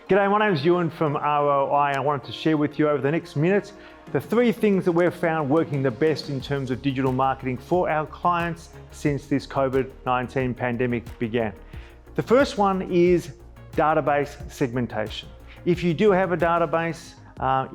G'day, my name's Ewan from ROI, and I wanted to share with you over the next minute the 3 things that we've found working the best in terms of digital marketing for our clients since this COVID-19 pandemic began. The first one is database segmentation. If you do have a database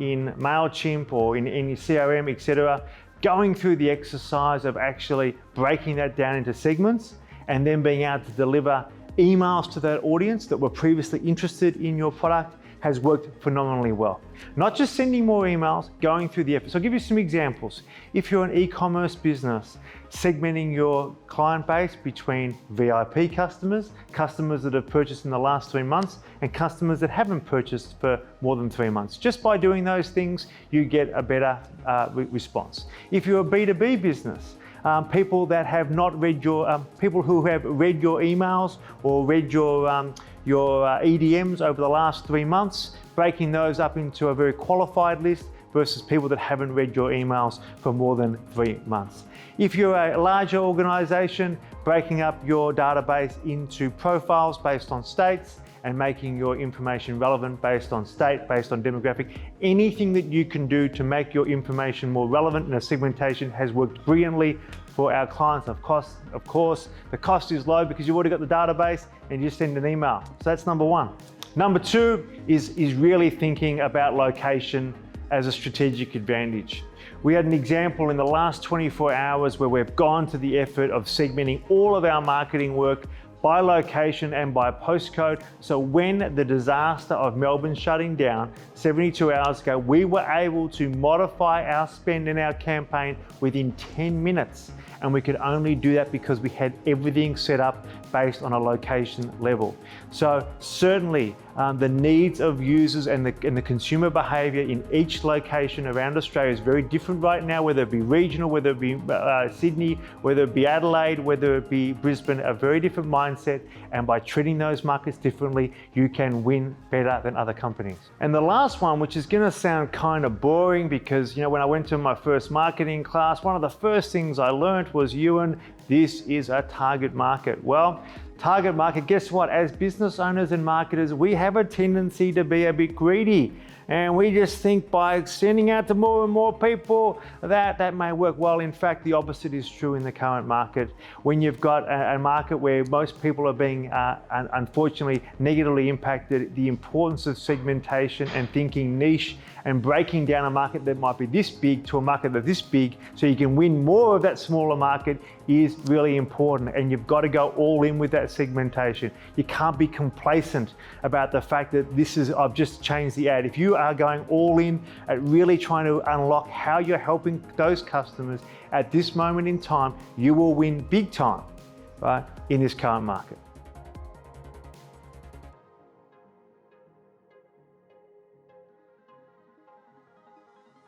in MailChimp or in any CRM, etc., going through the exercise of actually breaking that down into segments and then being able to deliver emails to that audience that were previously interested in your product has worked phenomenally well. Not just sending more emails, going through the effort. So I'll give you some examples. If you're an e-commerce business, segmenting your client base between VIP customers, customers that have purchased in the last 3 months, and customers that haven't purchased for more than 3 months. Just by doing those things, you get a better response. If you're a B2B business, people that have not read your, people who have read your emails or read your EDMs over the last 3 months, breaking those up into a very qualified list versus people that haven't read your emails for more than 3 months. If you're a larger organization, breaking up your database into profiles based on states and making your information relevant based on state, based on demographic. Anything that you can do to make your information more relevant in a segmentation has worked brilliantly for our clients. Of course, the cost is low because you've already got the database and you just send an email. So that's number 1. Number 2 is really thinking about location as a strategic advantage. We had an example in the last 24 hours where we've gone to the effort of segmenting all of our marketing work by location and by postcode. So when the disaster of Melbourne shutting down 72 hours ago, we were able to modify our spend in our campaign within 10 minutes. And we could only do that because we had everything set up based on a location level. So certainly the needs of users and the consumer behavior in each location around Australia is very different right now, whether it be regional, whether it be Sydney, whether it be Adelaide, whether it be Brisbane, a very different mindset. And by treating those markets differently, you can win better than other companies. And the last one, which is gonna sound kind of boring because, you know, when I went to my first marketing class, one of the first things I learned was, Ewan, this is a target market. Well, target market, guess what? As business owners and marketers, we have a tendency to be a bit greedy. And we just think by sending out to more and more people that may work. Well, in fact, the opposite is true in the current market. When you've got a market where most people are being, unfortunately, negatively impacted, the importance of segmentation and thinking niche and breaking down a market that might be this big to a market that's this big so you can win more of that smaller market is really important. And you've got to go all in with that segmentation. You can't be complacent about the fact that I've just changed the ad. If you are going all in at really trying to unlock how you're helping those customers at this moment in time, you will win big time, right, in this current market.